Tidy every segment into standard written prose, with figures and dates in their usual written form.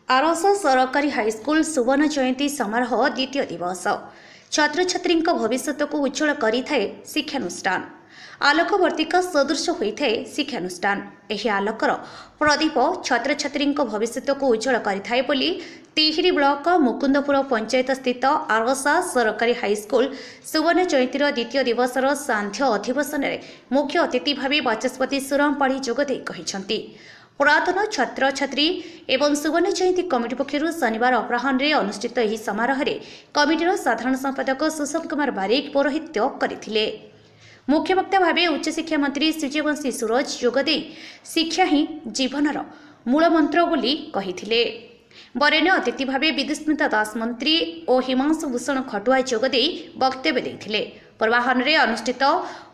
आरसा सरकारी हाईस्कूल सुवर्ण जयंती समारोह द्वितीय दिवस छात्र छात्री भविष्य को उज्जवल करिथाए शिक्षानुष्ठान आलोकवर्तिका सदृश होता है शिक्षानुष्ठान। यह आलोकर प्रदीप छात्र छात्री भविष्य को उज्जवल करिथाए बोली तिहिरी ब्लॉक मुकुंदपुर पंचायत स्थित आरसा सरकारी हाईस्कूल सुवर्ण जयंतीर द्वितीय दिवसर सांध्य अधिवेशन में मुख्य अतिथि भाव बाचस्पति सुरम पाढ़ी जोगदे कहिसेंति। पुरातन छात्र छात्री एवं सुवर्ण जयंती कमिटी पक्षर शनिवार अपराह्न अनुष्ठित यह समारोह में कमिटीर साधारण संपादक सुषम कुमार बारिक पौरोहित्य करथिले। मुख्य वक्ता भाव उच्च शिक्षा मंत्री सूर्यवंशी सूरज जोगदे शिक्षा ही जीवनर मूलमंत्र बोली कहिथिले। बरेण्य अतिथि भाव विदुस्मिता दास मंत्री और हिमांशु भूषण खटुआ जोगदे वक्तव्य देथिले। पूर्वाह्न अनुष्ठित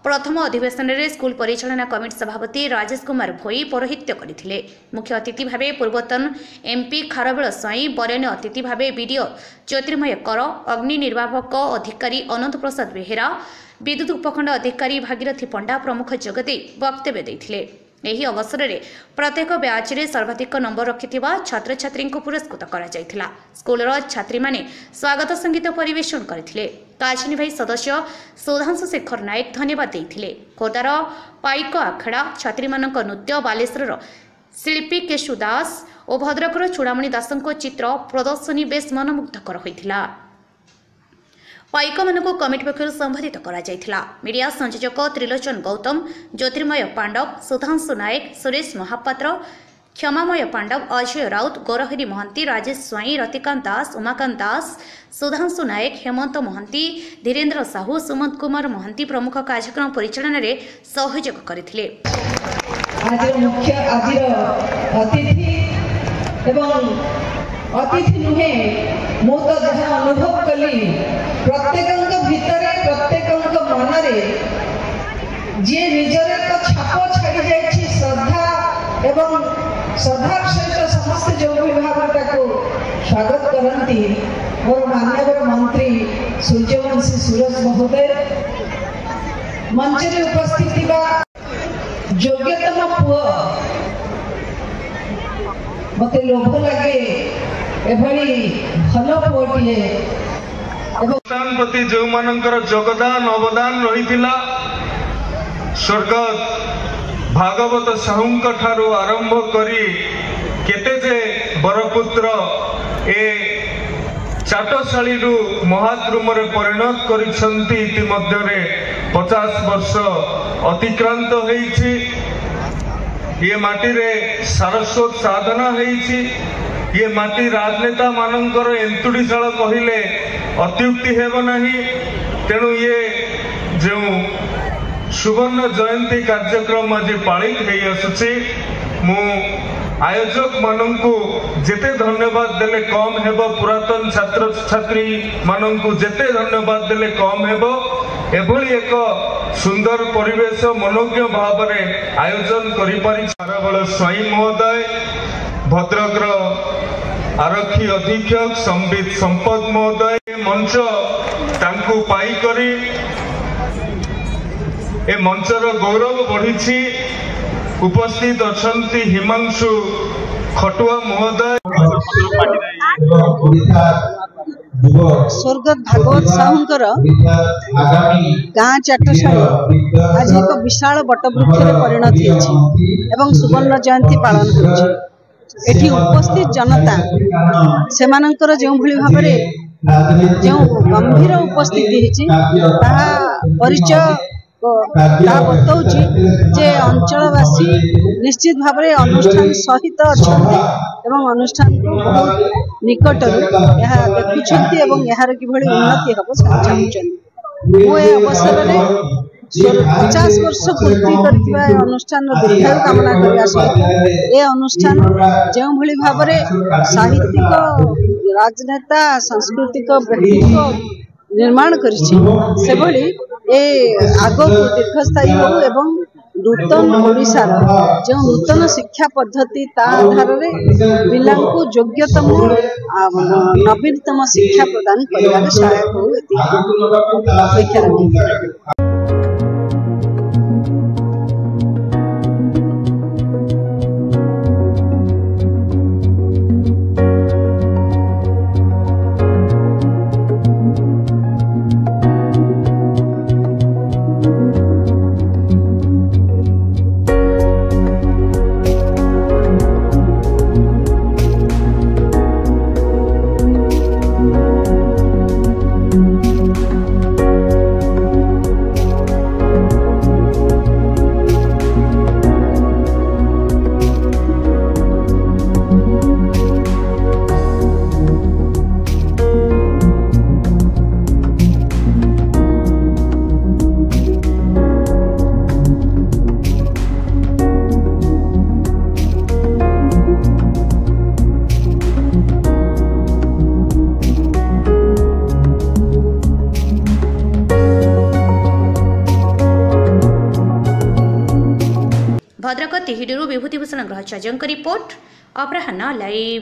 प्रथम अधिवेशन में स्कूल परिचालना कमिटी सभापति राजेश कुमार भोई पौरोहित्य करथिले। मुख्य अतिथि भाव पूर्वतन एमपी खारबेल स्वाई, बरेण्य अतिथि भाव बीडीओ ज्योतिर्मय कर, अग्नि निर्वापक अधिकारी अनंत प्रसाद बेहेरा, विद्युत उपखंड अधिकारी भागीरथी पंडा प्रमुख जोगदे वक्तव्य देथिले। यही अवसर में प्रत्येक ब्याच में सर्वाधिक नंबर रखिथिबा छात्र छात्री को पुरस्कृत करा जायथिला। स्कूलर छात्री माने स्वागत संगीत परिवेषण करथिले। काजिनी भाई सदस्य सुधांशु शेखर नायक धन्यवाद देथिले। खोर्धार पाइक आखड़ा छात्री मानक नृत्य, बालेश्वर शिल्पी केशु दास और भद्रकर चूड़ामणि दासଙ୍କ चित्र प्रदर्शनी बेस मनमुग्धकर होइथिला। पाइक मानक कमिटी पक्षर संबोधित करा जायथिला। मीडिया संयोजक त्रिलोचन गौतम, ज्योतिर्मय पांडव, सुधांशु नायक, सुरेश महापात्र, क्षमामय पांडव, अजय राउत, गौरहरी महंती, राजेश स्वाई, रतिकांत दास, उमाकांत दास, सुधांशु नायक, हेमंत महंती, धीरेन्द्र साहू, सुमंत कुमार महंती प्रमुख कार्यक्रम परिचालन में सहयोग करथिले। अतिथि नुहे मु तो जहाँ अनुभव कली प्रत्येक भितर प्रत्येक मन जी निजर एक छाप छाड़ी जाए श्रद्धा एवं श्रद्धार सहित समस्त जो भाव स्वागत करती मोर माननीय मंत्री सूर्यवंशी सूरज महोदय, मंच में उपस्थित योग्यतम पुओ मत लोभ लगे एभली भल पुओटिए प्रति जो मानकर योगदान अवदान रही स्वर्गत भागवत साहू ठारू आरंभ करी केते जे बरपुत्र ए चाटशाली महाद्रुम परिणत करिसंती इतिमध्ये 50 वर्ष अतिक्रांत होईछि। ये माटी रे सारस्वत साधना होईछि। ये माटी राजनेता मानकर एंतुड़ीशाल कहले अत्युक्ति हेब नहीं। तेणु ये जो सुवर्ण जयंती कार्यक्रम आज पालित हो आसुछि, मु आयोजक मानंकु जेते धन्यवाद देले कम हेब, पुरातन छात्र छात्री मानंकु जेते धन्यवाद देले कम हेब। एभली एक सुंदर परिवेश मनोज्ञ भाव में आयोजन करिपारि खारबेल स्वाई महोदय, भद्रकर आरक्षी अधीक्षक संबित संपद महोदय मंच तांकु पाई करी ए मंचर गौरव बढ़ी। उपस्थित अछंती हिमांशु खटुआ महोदय, स्वर्गत भागवत साहूंकर गाँ चाटशाली आज एक विशाल बटवृक्ष परिणत एवं सुवर्ण जयंती पालन होती। उपस्थित जनता से जो भाव जो गंभीर उपस्थिति परिचय बताऊँ जे अंचलवासी निश्चित भाव में अनुष्ठान सहित अच्छा एवं अनुष्ठान को बहुत निकट देखुं यार किभली उन्नति हम चाहते। मुझे अवसर में 50 वर्ष पूर्ति कर अनुष्ठान दीर्घायु कामना करने सहित ये अनुष्ठान जो भाव में साहित्यिक राजनेता सांस्कृतिक व्यक्तित्व निर्माण करी आग को दीर्घस्थायी हो एवं नूतन ओडिशार जो नूतन शिक्षा पद्धति आधार में पिला योग्यतम नवीनतम शिक्षा प्रदान कर सहायक हो। भद्रक तिहिडीरू विभूतिभूषण ग्रहचार्य रिपोर्ट अपराह्न लाइव।